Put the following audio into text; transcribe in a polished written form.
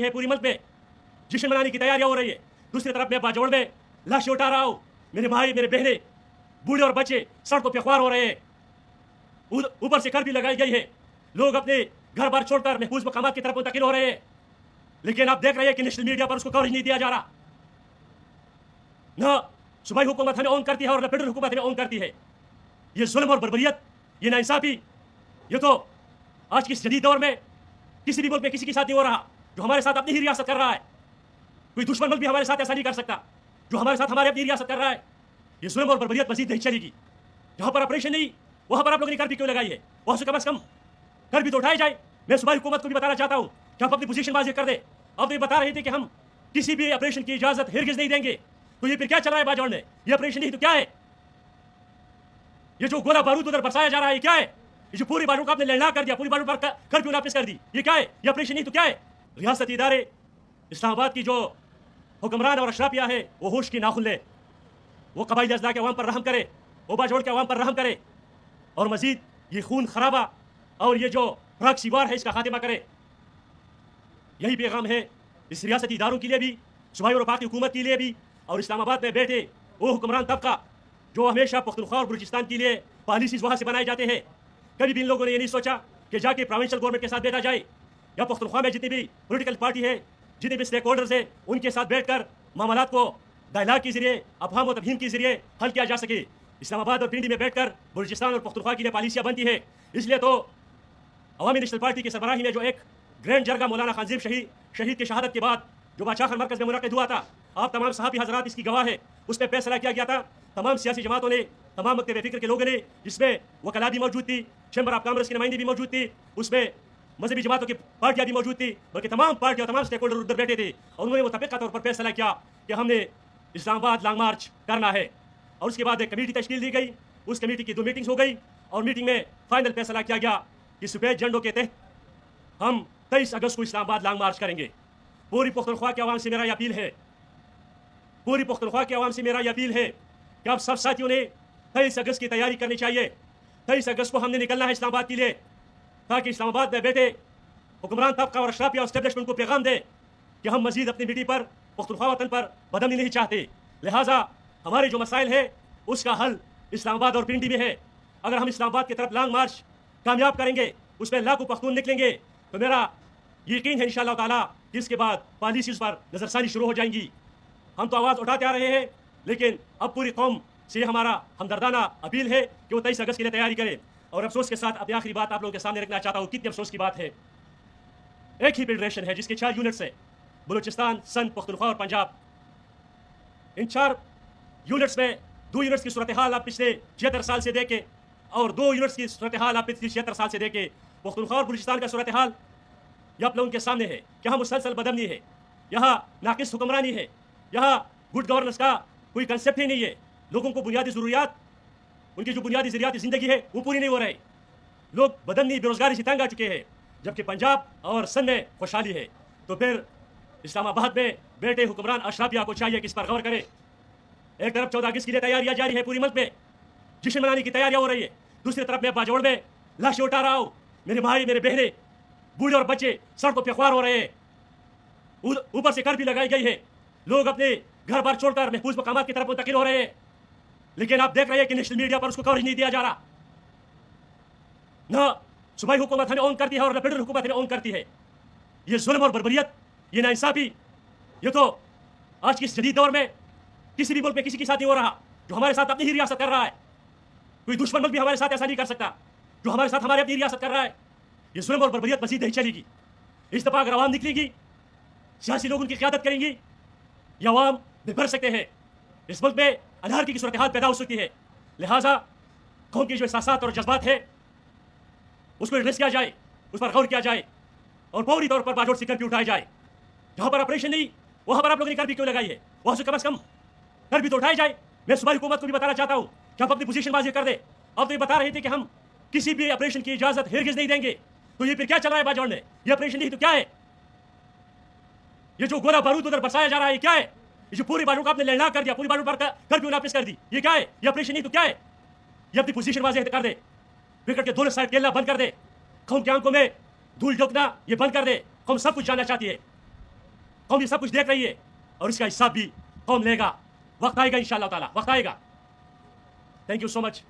है पूरी मुल्क में, जश्न मनाने की तैयारियां हो रही है। दूसरी तरफ मैं बाजोड़ में लाशें उठा रहा हूँ, मेरे भाई मेरे बहने बूढ़े और बच्चे सड़कों पे ख्वार हो रहे हैं। ऊपर से कर्फ्यू लगाई गई है, लोग अपने घर बार छोड़कर महफूज मकामात की तरफ मुंतकिल हो रहे हैं। लेकिन आप देख रहे हैं कि नेशनल मीडिया पर उसको कवरेज नहीं दिया जा रहा। न सूबाई हुकूमत हमें ऑन करती है और न फेडरल हुकूमत हमें ऑन करती है। ये जुल्म और बर्बरियत, ये नाइंसाफी, ये तो आज के इस जदीद दौर में किसी भी मुल्क में किसी के साथ नहीं हो रहा। जो हमारे साथ अपनी ही रियासत कर रहा है, कोई दुश्मन मुल्क भी हमारे साथ ऐसा नहीं कर सकता। जो हमारे साथ हमारी अपनी रियासत कर रहा है, ये जुल्म और बर्बरियत मजीद नहीं चलेगी। जहाँ पर ऑपरेशन नहीं, वहाँ पर आप लोगों ने कर्फ्यू क्यों लगाई है? वहाँ से कम अज कम कर्फ्यू तो उठाई जाए। मैं सूबाई हुकूमत को भी बताना चाहता हूँ कि आप अपनी पोजीशन वाज़ेह कर दे। अब तो ये बता रहे थे कि हम किसी भी ऑपरेशन की इजाजत हिरगिज नहीं देंगे, तो ये फिर क्या चल रहा है बाजौड़ में? ये ऑपरेशन नहीं तो क्या है? ये जो गोला बारूद उधर बरसाया जा रहा है, ये क्या है? ये जो पूरी बाजू का आपने लैंडलॉक कर दिया, पूरी बाजू पर कर्फ्यू नाफिज कर दी, ये क्या है? ये ऑपरेशन नहीं तो क्या है? रियासती इदारे इस्लामाबाद की जो हुक्मरान और अशराफिया है, वो होश की नाखुन ले, वो कबाइली अजला के अवाम पर रहम करे, वो बाजौड़ के अवाम पर रहम करे और मजीद ये खून खराबा और ये जो प्रॉक्सी वार है, इसका खात्मा करे। यही पैगाम है इस रियासती इदारों के लिए भी, सूबाई और वफाकी हुकूमत के लिए भी, और इस्लामाबाद में बैठे वो हुक्मरान तबका जो हमेशा पख्तूनख्वा और बलूचिस्तान के लिए पॉलिसीज वहाँ से बनाए जाते हैं। कभी भी इन लोगों ने ये नहीं सोचा कि जाके प्रोविंशियल गवर्नमेंट के साथ बैठा जाए, या पख्तूनख्वा में जितनी भी पॉलिटिकल पार्टी है, जितने भी स्टेक होल्डर्स हैं, उनके साथ बैठकर मामलात को डायलॉग के जरिए, अफहाम और तफहीम के जरिए हल किया जा सके। इस्लामाबाद और पिंडी में बैठकर बलूचिस्तान और पख्तूनख्वा के लिए पॉलिसियाँ बनती है। इसलिए तो अवामी नेशनल पार्टी की सरबराही में जो एक ग्रैंड जरगा मौलाना खानजीब शहीद की शहादत के बाद जो बादशाह खान मरकज़ में मुनक़िद हुआ था, आप तमाम सहाफ़ी हज़रात इसकी गवाह है, उस पर फैसला किया गया था। तमाम सियासी जमातों ने, तमाम मकतब फ़िक्र के लोगों ने, जिसमें वकला भी मौजूद थी, चैम्बर ऑफ कॉमर्स की नुमाइंदी भी मौजूद थी, उसमें मजहबी जमातों की पार्टियाँ भी मौजूद थी, बल्कि तमाम पार्टियाँ, तमाम स्टेक होल्डर उधर बैठे थे और उन्होंने मुतफ़िक़ा तौर पर फैसला किया कि हमने इस्लामाबाद लॉन्ग मार्च करना है। और उसके बाद एक कमेटी तश्कील दी गई, उस कमेटी की 2 मीटिंग्स हो गई और मीटिंग में फाइनल फैसला किया गया कि सफ़ेद झंडों के तहत हम 23 अगस्त को इस्लामाबाद लॉन्ग मार्च करेंगे। पूरी पख्तूनख्वा के अवाम से मेरा अपील है, पूरी पख्तूनख्वा के अवाम से मेरा ये अपील है कि आप सब साथियों ने 23 अगस्त की तैयारी करनी चाहिए। 23 अगस्त को हमने निकलना है इस्लामाबाद के लिए, ताकि इस्लामाबाद में बैठे हुक्मरान तबका और अशराफिया और एस्टेब्लिशमेंट को पैगाम दे कि हम मजीद अपनी बेटी पर, पख्तूनख्वा वतन पर बदमनी नहीं चाहते। लिहाजा हमारे जो मसाइल है उसका हल इस्लामाबाद और पिंडी में है। अगर हम इस्लामाबाद की तरफ लॉन्ग मार्च कामयाब करेंगे, उसमें लाखों पख्तून निकलेंगे, तो मेरा यकीन है इंशाअल्लाह ताला कि इसके बाद पॉलिसीज़ पर नज़रसानी शुरू हो जाएंगी। हम तो आवाज़ उठाते आ रहे हैं, लेकिन अब पूरी कौम से हमारा हमदर्दाना अपील है कि वो 23 अगस्त के लिए तैयारी करें। और अफसोस के साथ अपनी आखिरी बात आप लोगों के सामने रखना चाहता हूँ। कितनी अफसोस की बात है, एक ही फेडरेशन है जिसके 4 यूनिट्स है, बलूचिस्तान, सिंध, पख्तूनख्वा और पंजाब। इन 4 यूनिट्स में 2 यूनिट्स की सूरत हाल आप पिछले 76 साल से देखें और 2 यूनिट्स की सूरत हाल आप पिछले 76 साल से देखें। पख्तूनख्वा और बलूचिस्तान का सूरत हाल ये आप लोगों के सामने है कि यहाँ मुसलसल बदमनी है, यहाँ नाकिस हुक्मरानी है, यहाँ गुड गवर्नेंस का कोई कंसेप्ट ही नहीं है। लोगों को बुनियादी ज़रूरियात, उनकी जो बुनियादी ज़रूरियात ज़िंदगी है वो पूरी नहीं हो रही। लोग बदमनी, बेरोज़गारी से तंग आ चुके हैं, जबकि पंजाब और सिंध में खुशहाली है। तो फिर इस्लामाबाद में बैठे हुक्मरान अशराफिया को चाहिए कि इस पर गौर करे। एक तरफ 14 अगस्त के लिए तैयारियां जारी है, पूरी मुल्क में जश्न मनाने की तैयारियां हो रही है। दूसरी तरफ मैं बाजौड़ में लाशें उठा रहा हूँ, मेरे भाई मेरे बहने बूढ़े और बच्चे सड़कों पे ख्वार हो रहे हैं। ऊपर से कर्फ्यू लगाई गई है, लोग अपने घर बार छोड़कर महफूज मकामात की तरफ मुंतकिल हो रहे हैं। लेकिन आप देख रहे हैं कि नेशनल मीडिया पर उसको कवरेज नहीं दिया जा रहा। न सूबाई हुकूमत हमें ऑन करती है और न फेडरल हुकूमत हमें ऑन करती है। ये जुल्म और बर्बरियत, ये नाइंसाफी, ये तो आज के इस जदीद दौर में किसी भी मुल्क में किसी के साथ नहीं हो रहा। जो हमारे साथ अपनी ही रियासत कर रहा है, कोई दुश्मन मुल्क भी हमारे साथ ऐसा नहीं कर सकता। जो हमारे साथ हमारी अपनी रियासत कर रहा है, ये जुल्म और बर्बरियत मजीद नहीं चलेगी। इस दफा अगर आवाम निकलेगी, सियासी लोग उनकी क़यादत करेंगी, ये अवाम बिखर सकते हैं। इस मुल्क में अनारकी की सूरत हाल पैदा हो सकती है। लिहाजा कौम की जो एहसासात और जज्बात है उसको एड्रेस किया जाए, उस पर गौर किया जाए और फौरी तौर पर बाजौड़ से कर्फ्यू उठाया जाए। जहाँ पर ऑपरेशन नहीं, वहाँ पर आप लोगों ने कर्फ्यू क्यों लगाई है? वहाँ से कम अज कम कर्फ्यू तो उठाई जाए। मैं सूबाई हुकूमत को भी बताना चाहता हूँ कि आप अपनी पोजीशन वाज़ेह कर दे। अब तो ये बता रहे थे कि हम किसी भी ऑपरेशन की इजाज़त हिरगिज नहीं देंगे, तो ये फिर क्या चल रहा है बाजौड़ में? ये ऑपरेशन नहीं तो क्या है? ये जो गोला बारूद उधर बरसाया जा रहा है, ये क्या है? ये जो पूरी बाजू का आपने लैंडलॉक कर दिया, पूरी बाजू पर कर्फ्यू नाफिज कर दी, ये क्या है? ये ऑपरेशन नहीं तो क्या है? ये अपनी पोजीशन वाज़ेह कर दे, विकेट के दोनों साइड खेलना बंद कर दे, कौम की आंखों में धूल झोंकना ये बंद कर दे। कौम सब कुछ जानना चाहती है। कौम ये सब कुछ देख रही है और इसका हिसाब भी कौम लेगा। वक्त आएगा इंशाअल्लाह ताला, वक्त आएगा। Thank you so much.